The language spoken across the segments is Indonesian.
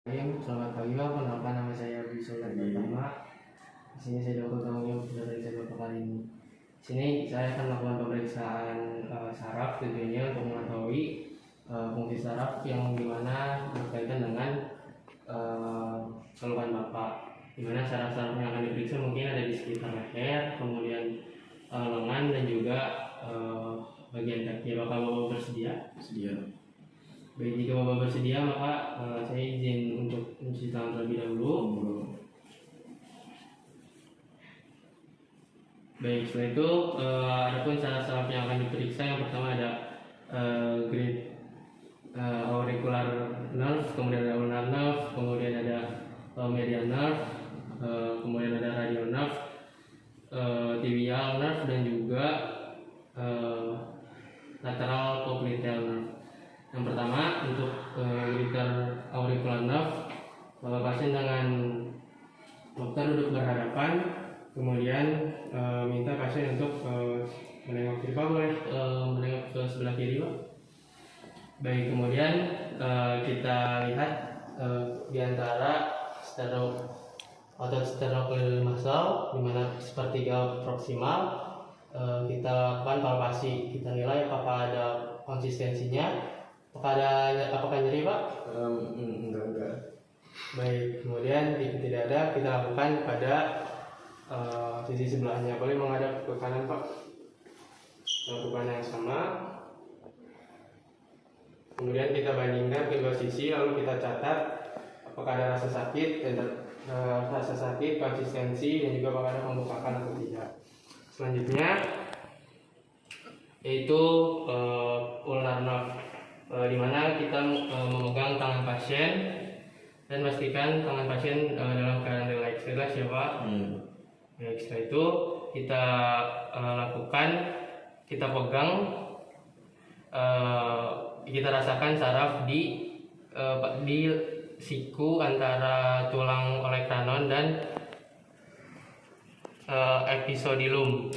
Selamat pagi Pak, perkenalkan nama saya Abdi Sultan Pertama. Di sini saya Dr. Tanggung dari beberapa kali ini. Di sini saya akan melakukan pemeriksaan saraf, tujuannya untuk mengetahui fungsi saraf yang dimana berkaitan dengan keluhan Bapak. Dimana saraf-saraf yang akan diperiksa mungkin ada di sekitar leher, kemudian lengan dan juga bagian kaki. Apakah Bapak bersedia? Sedia. Baik, jika Bapak bersedia maka saya izin untuk mencuci tangan terlebih dahulu. Baik, setelah itu adapun saraf-saraf yang akan diperiksa, yang pertama ada great auricular nerve, kemudian ada ulnar nerve, kemudian ada medial nerve, kemudian ada radial nerve, tibial nerve, dan juga lateral popliteal nerve. Yang pertama untuk greater auricular nerve, pasien dengan dokter duduk berhadapan, kemudian minta pasien untuk menengok kiri. Pak boleh menengok ke sebelah kiri Pak. Baik, kemudian kita lihat di antara otot sternocleidomastoid muscle, di mana sepertiga proksimal, kita lakukan palpasi. Kita nilai apakah ada konsistensinya. Apakah nyeri Pak? Enggak. Baik, kemudian jika tidak ada, kita lakukan pada sisi sebelahnya. Boleh menghadap ke kanan Pak. Lakukan yang sama. Kemudian kita bandingkan kedua sisi, lalu kita catat apakah ada rasa sakit, konsistensi, dan juga apakah ada pembengkakan atau tidak. Selanjutnya yaitu ulnar nerve, di mana kita memegang tangan pasien dan pastikan tangan pasien dalam keadaan relax ya Pak. Baik, setelah itu kita lakukan, kita pegang, kita rasakan saraf di siku antara tulang olecranon dan epicondylum.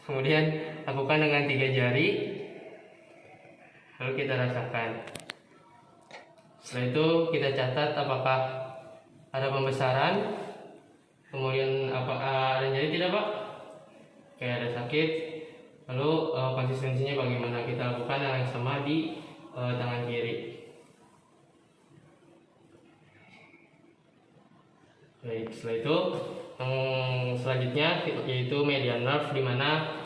Kemudian lakukan dengan 3 jari, lalu kita rasakan. Setelah itu kita catat apakah ada pembesaran, kemudian apakah ada nyeri tidak Pak? Kayak ada sakit, lalu konsistensinya bagaimana? Kita lakukan hal yang sama di tangan kiri. Baik, setelah itu selanjutnya yaitu medial nerve, di mana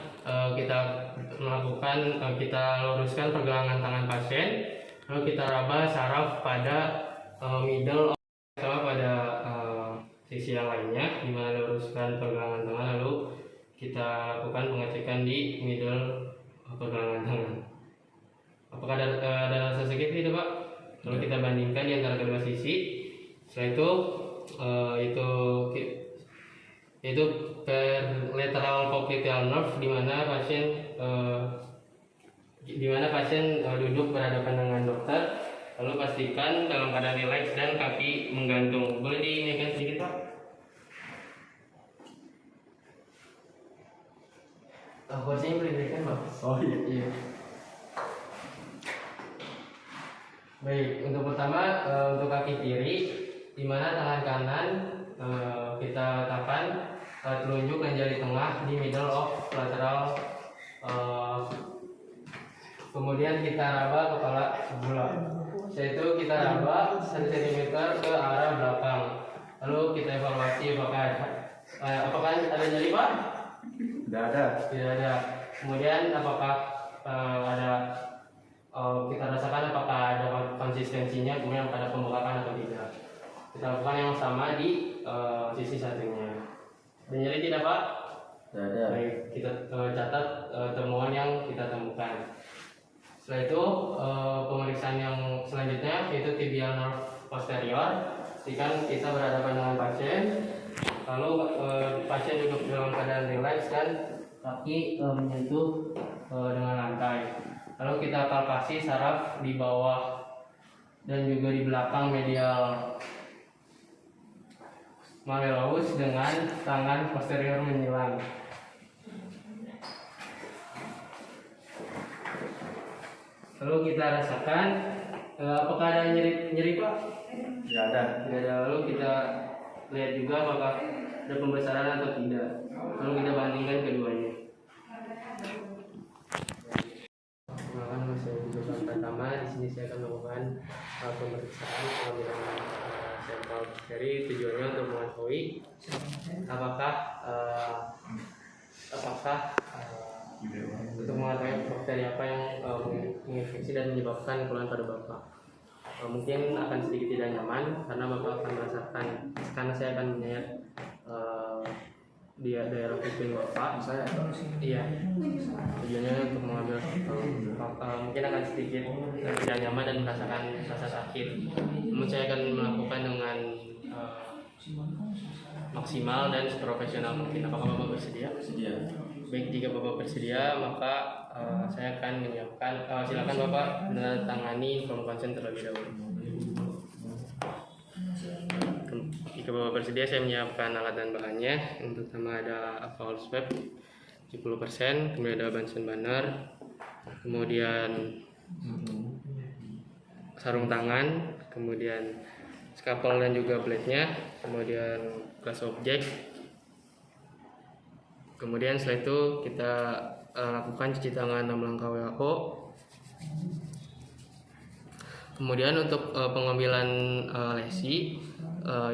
kita luruskan pergelangan tangan pasien, lalu kita raba saraf pada middle sama pada sisi yang lainnya, di mana luruskan pergelangan tangan, lalu kita lakukan pengecekan di middle pergelangan tangan. Apakah ada rasa sakit tidak Pak? Lalu kita bandingkan di antara kedua sisi. Setelah itu lateral popliteal nerve, di mana pasien duduk berhadapan dengan dokter, lalu pastikan dalam keadaan rileks dan kaki menggantung. Boleh dinaikkan sedikit Pak? Kursinya boleh dinaikkan Pak? Oh iya. Baik, untuk pertama untuk kaki kiri, di mana tangan kanan kita letakkan telunjuk dan jari tengah di middle of lateral, kemudian kita raba kepala sebelah. Setelah itu kita raba 1 cm ke arah belakang, lalu kita evaluasi apakah ada nyeri Pak? Tidak ada. Kemudian apakah kita rasakan apakah ada konsistensinya, kemudian ada pembengkakan atau tidak. Kita lakukan yang sama di sisi satunya. Ada nyeri tidak Pak? Tidak ada. Baik, kita catat temuan yang kita temukan. Setelah itu pemeriksaan yang selanjutnya yaitu tibial nerve posterior. Pastikan kita berhadapan dengan pasien, lalu pasien duduk dalam keadaan rileks dan kaki menyentuh dengan lantai. Lalu kita palpasi saraf di bawah dan juga di belakang medial malleolus dengan tangan posterior menyilang. Lalu kita rasakan Apakah ada nyeri Pak? Tidak ada. Tidak ada. Lalu kita lihat juga apakah ada pembesaran atau tidak. Lalu kita bandingkan keduanya. Perkenalkan, saya Joshua pertama. Di sini saya akan melakukan pemeriksaan pengambilan sampel bakteri. Tujuannya untuk mengetahui apakah untuk mengetahui bakteri apa yang menginfeksi dan menyebabkan keluhan pada Bapak. Mungkin akan sedikit tidak nyaman karena Bapak akan merasakan, karena saya akan menyayat di daerah kuping Bapak. Saya. Iya. Tujuannya untuk mengambil mungkin akan sedikit tidak nyaman dan merasakan rasa sakit. Namun saya akan melakukan dengan maksimal dan seprofesional mungkin. Apakah Bapak bersedia? Bersedia. Baik, jika Bapak bersedia, maka saya akan menyiapkan. Silakan Bapak menandatangani form consent terlebih dahulu. Jika Bapak bersedia, saya menyiapkan alat dan bahannya. Untuk pertama ada alcohol swab 70%, kemudian ada Bunsen burner, kemudian sarung tangan, kemudian scalpel dan juga blade-nya, kemudian glass object. Kemudian setelah itu kita lakukan cuci tangan 6 langkah WHO. Kemudian untuk pengambilan lesi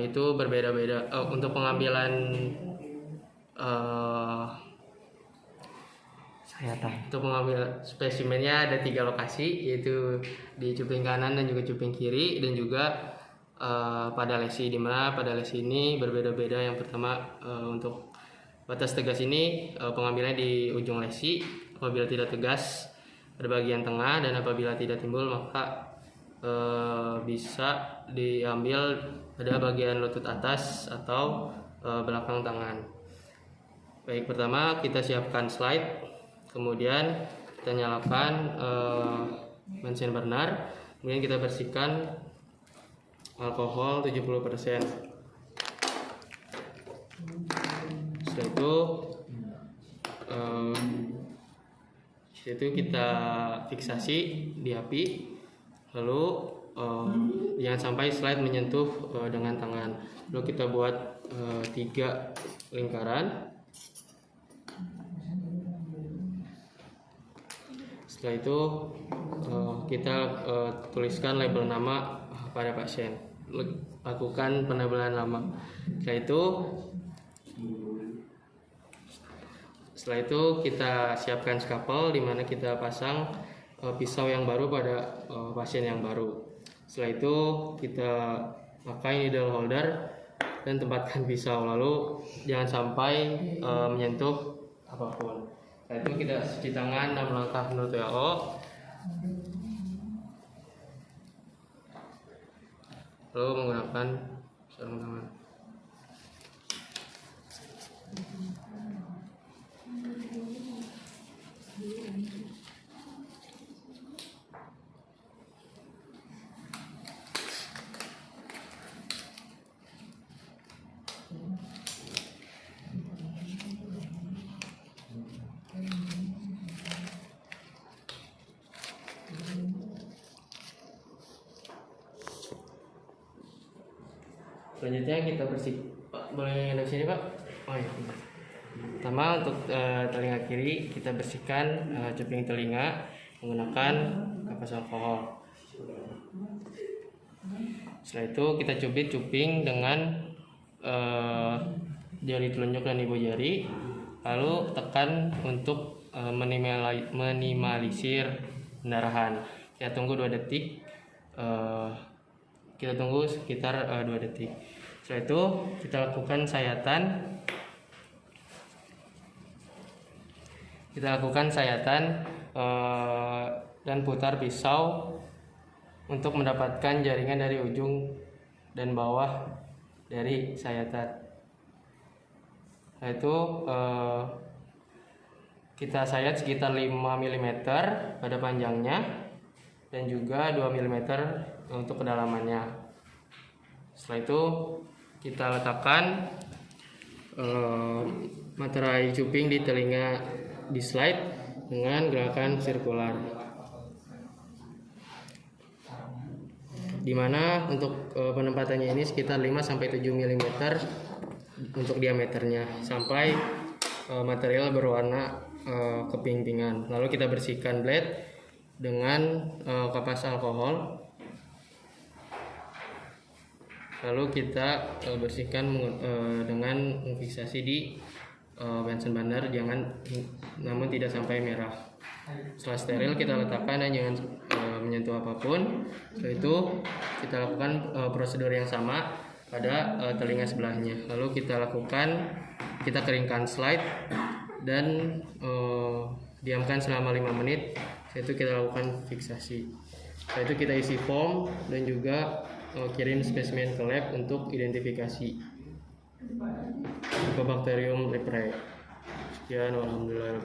itu berbeda-beda. Untuk pengambilan untuk mengambil spesimennya ada 3 lokasi, yaitu di cuping kanan dan juga cuping kiri, dan juga pada lesi, dimana pada lesi ini berbeda-beda. Yang pertama untuk batas tegas ini pengambilannya di ujung lesi. Apabila tidak tegas pada bagian tengah, dan apabila tidak timbul maka bisa diambil pada bagian lutut atas atau belakang tangan. Baik, pertama kita siapkan slide, kemudian kita nyalakan Bunsen burner, kemudian kita bersihkan alkohol 70%. Setelah itu kita fiksasi di api, lalu jangan sampai slide menyentuh dengan tangan. Lalu kita buat 3 lingkaran. Setelah itu kita tuliskan label nama pada pasien, lakukan penebalan nama. Setelah itu kita siapkan scalpel, di mana kita pasang pisau yang baru pada pasien yang baru. Setelah itu kita pakai needle holder dan tempatkan pisau, lalu jangan sampai menyentuh apapun. Setelah itu kita cuci tangan 6 langkah menurut WHO. Lalu menggunakan sarung tangan. Selanjutnya kita bersih. Pak, boleh ada sini Pak? Oh iya. Pertama untuk telinga kiri kita bersihkan cuping telinga menggunakan kapas alkohol. Setelah itu kita cubit cuping dengan jari telunjuk dan ibu jari, lalu tekan untuk minimalisir pendarahan. Kita tunggu 2 detik. Kita tunggu sekitar 2 detik. Setelah itu kita lakukan sayatan. Dan putar pisau untuk mendapatkan jaringan dari ujung dan bawah dari sayatan. Setelah itu kita sayat sekitar 5 mm pada panjangnya dan juga 2 mm untuk kedalamannya. Setelah itu kita letakkan materai cuping di telinga di slide dengan gerakan sirkular. dimana untuk penempatannya ini sekitar 5-7 mm untuk diameternya, sampai material berwarna keping-pingan. Lalu kita bersihkan blade dengan kapas alkohol, lalu kita bersihkan dengan fiksasi di Bunsen burner, namun tidak sampai merah. Setelah steril kita letakkan dan jangan menyentuh apapun. Setelah itu kita lakukan prosedur yang sama pada telinga sebelahnya. Lalu kita keringkan slide dan diamkan selama 5 menit. Setelah itu kita lakukan fiksasi. Setelah itu kita isi foam dan juga kirim spesimen ke lab untuk identifikasi Mycobacterium leprae. Sekian, alhamdulillah.